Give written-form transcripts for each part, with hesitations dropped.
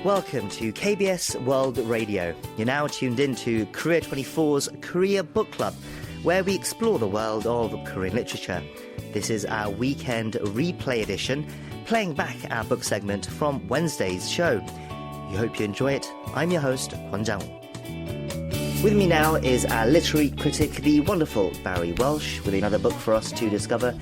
Welcome to KBS World Radio. You're now tuned in to Korea 24's Korea Book Club, where we explore the world of Korean literature. This is our weekend replay edition, playing back our book segment from Wednesday's show. We hope you enjoy it. I'm your host, Kwon Jang-woo. With me now is our literary critic, the wonderful Barry Welsh, with another book for us to discover.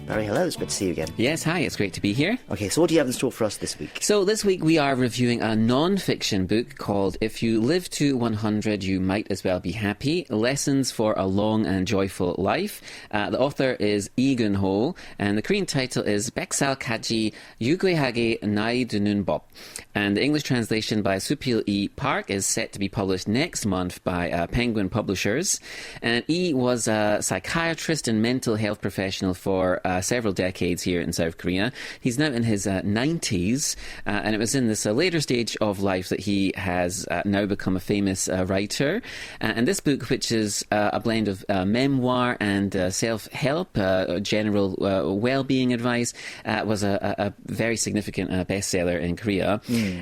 Barry, hello, it's good to see you again. Yes, hi, it's great to be here. Okay, so what do you have in store for us this week? So this week we are reviewing a non-fiction book called If You Live to 100, You Might As Well Be Happy, Lessons for a Long and Joyful Life. The author is Rhee Kun-hoo, and the Korean title is 백살까지 유쾌하게 나이 드는 법. And the English translation by Supil E. Park is set to be published next month by Penguin Publishers. And E was a psychiatrist and mental health professional for several decades here in South Korea. He's now in his 90s, and it was in this later stage of life that he has now become a famous writer. And this book, which is a blend of memoir and self-help, general well-being advice, was a very significant bestseller in Korea.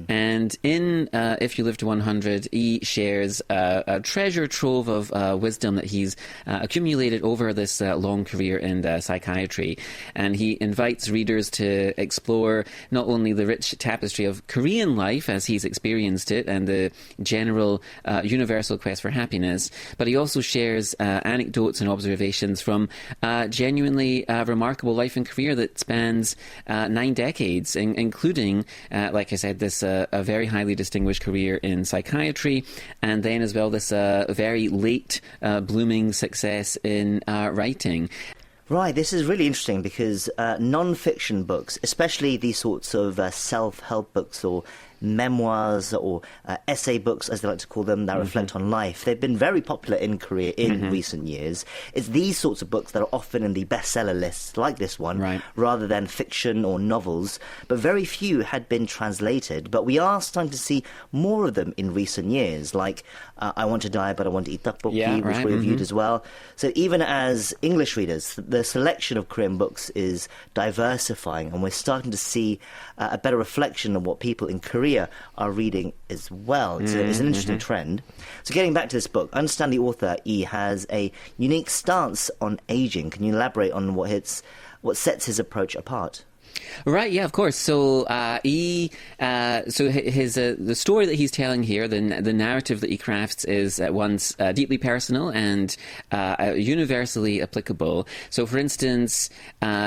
And in If You Live to 100, he shares a treasure trove of wisdom that he's accumulated over this long career in psychiatry. And he invites readers to explore not only the rich tapestry of Korean life as he's experienced it and the general universal quest for happiness, but he also shares anecdotes and observations from genuinely remarkable life and career that spans 9 decades, including, like I said, this a very highly distinguished career in psychiatry, and then as well this very late blooming success in writing. Right, this is really interesting because non-fiction books, especially these sorts of self-help books or memoirs or essay books, as they like to call them, that reflect on life, they've been very popular in Korea in recent years. It's these sorts of books that are often in the bestseller lists, like this one, rather than fiction or novels. But very few had been translated. But we are starting to see more of them in recent years, like I Want to Die, But I Want to Eat Tteokbokki, which we reviewed as well. So even as English readers, the selection of Korean books is diversifying, and we're starting to see a better reflection of what people in Korea are reading as well. It's an interesting trend. So getting back to this book, I understand the author, E, has a unique stance on aging. Can you elaborate on what sets his approach apart? Right, yeah, of course. So the story that he's telling here, the narrative that he crafts is at once deeply personal and universally applicable. So, for instance,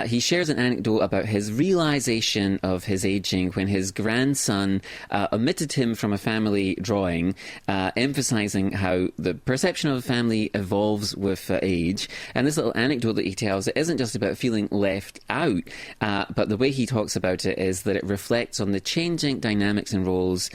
he shares an anecdote about his realization of his aging when his grandson omitted him from a family drawing, emphasizing how the perception of a family evolves with age. And this little anecdote that he tells, it isn't just about feeling left out, but the way he talks about it is that it reflects on the changing dynamics and roles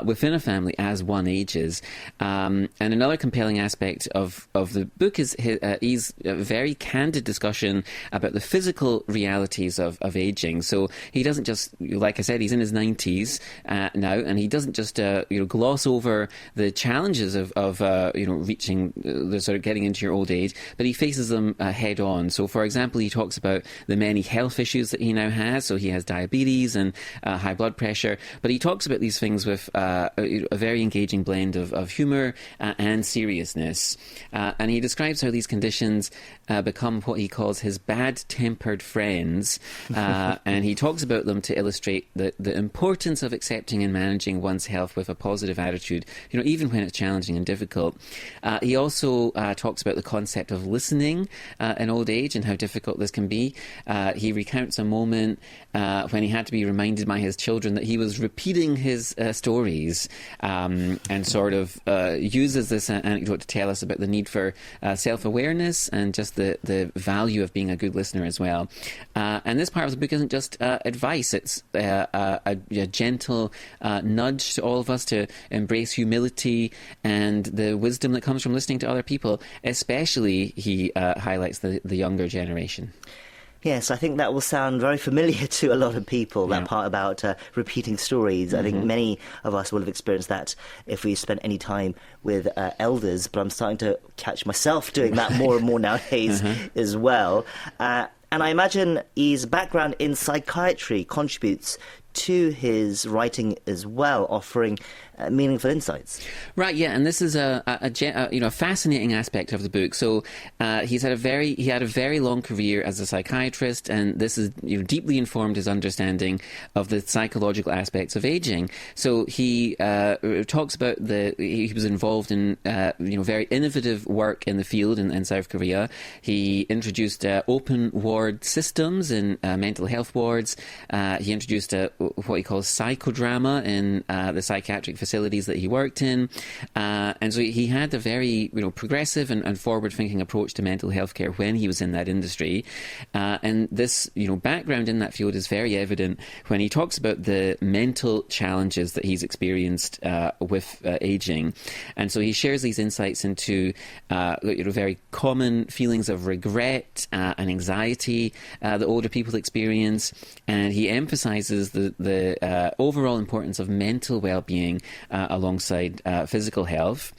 within a family as one ages. And another compelling aspect of the book is his very candid discussion about the physical realities of aging. So he doesn't just, like I said, he's in his 90s now, and he doesn't just gloss over the challenges of reaching the sort of getting into your old age, but he faces them head on. So, for example, he talks about the many health issues that he now has. So he has diabetes and high blood pressure, but he talks about these things with a very engaging blend of humour and seriousness. And he describes how these conditions become what he calls his bad-tempered friends, and he talks about them to illustrate the importance of accepting and managing one's health with a positive attitude, even when it's challenging and difficult. He also talks about the concept of listening in old age and how difficult this can be. He recounts a moment when he had to be reminded by his children that he was repeating his stories, and sort of uses this anecdote to tell us about the need for self-awareness and just the value of being a good listener as well. And this part of the book isn't just advice, it's a gentle nudge to all of us to embrace humility and the wisdom that comes from listening to other people, especially he highlights the younger generation. Yes, I think that will sound very familiar to a lot of people, that part about repeating stories. I think many of us will have experienced that if we spent any time with elders, but I'm starting to catch myself doing that more and more nowadays as well. And I imagine his background in psychiatry contributes to his writing as well, offering meaningful insights. Right, yeah, and this is a fascinating aspect of the book. So he had a very long career as a psychiatrist, and this is deeply informed his understanding of the psychological aspects of aging. So he talks about he was involved in very innovative work in the field in South Korea. He introduced open ward systems in mental health wards. He introduced what he calls psychodrama in the psychiatric facilities that he worked in, and so he had a very progressive and forward-thinking approach to mental health care when he was in that industry, and this background in that field is very evident when he talks about the mental challenges that he's experienced with aging. And so he shares these insights into very common feelings of regret and anxiety that older people experience, and he emphasizes the overall importance of mental well-being alongside physical health.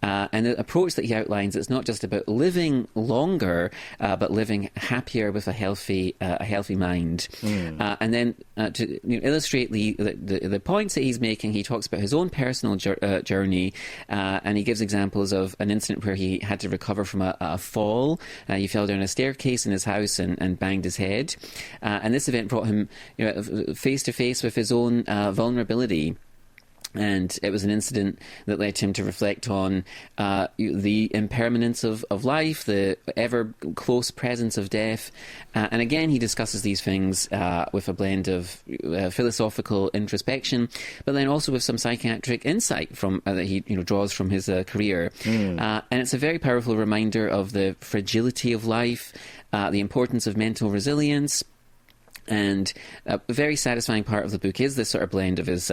And the approach that he outlines, it's not just about living longer, but living happier with a healthy mind. And then to illustrate the points that he's making, he talks about his own personal journey, and he gives examples of an incident where he had to recover from a fall. He fell down a staircase in his house and banged his head. And this event brought him face to face with his own vulnerability. And it was an incident that led him to reflect on the impermanence of life, the ever close presence of death. And again, he discusses these things with a blend of philosophical introspection, but then also with some psychiatric insight from that he draws from his career. And it's a very powerful reminder of the fragility of life, the importance of mental resilience. And a very satisfying part of the book is this sort of blend of his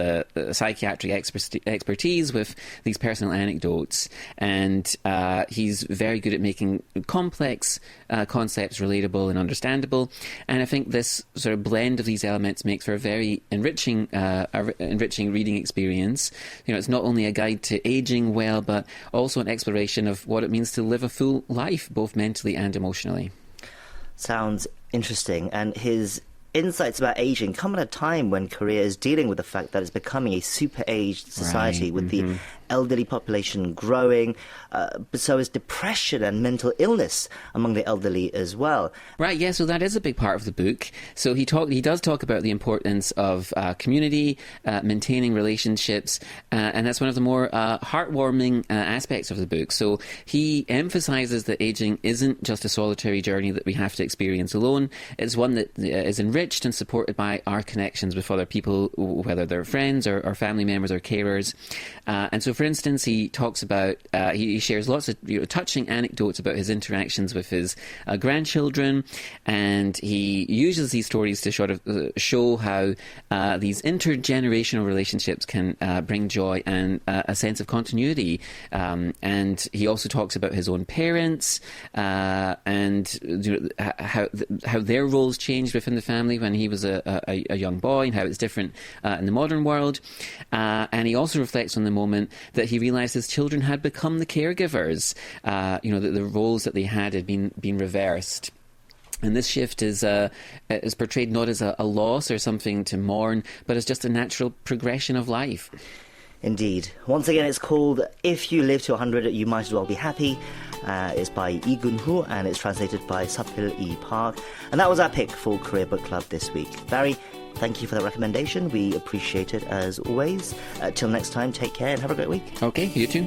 psychiatric expertise with these personal anecdotes. And he's very good at making complex concepts relatable and understandable. And I think this sort of blend of these elements makes for a very enriching reading experience. It's not only a guide to aging well, but also an exploration of what it means to live a full life, both mentally and emotionally. Sounds interesting. And his insights about aging come at a time when Korea is dealing with the fact that it's becoming a super-aged society, with the elderly population growing, but so is depression and mental illness among the elderly as well. Right, yeah, so that is a big part of the book. So he does talk about the importance of community, maintaining relationships, and that's one of the more heartwarming aspects of the book. So he emphasizes that aging isn't just a solitary journey that we have to experience alone. It's one that is enriched and supported by our connections with other people, whether they're friends or family members or carers. And so, for instance, he talks about, he shares lots of touching anecdotes about his interactions with his grandchildren, and he uses these stories to sort of show how these intergenerational relationships can bring joy and a sense of continuity. And he also talks about his own parents and how their roles changed within the family when he was a young boy, and how it's different in the modern world. And he also reflects on the moment that he realised his children had become the caregivers, that the roles that they had been reversed. And this shift is portrayed not as a loss or something to mourn, but as just a natural progression of life. Indeed. Once again, it's called If You Live to 100, You Might As Well Be Happy. It's by Rhee Kun-hoo, and it's translated by Sapil E. Park. And that was our pick for Korea Book Club this week. Barry, thank you for that recommendation. We appreciate it as always. Till next time, take care and have a great week. Okay, you too.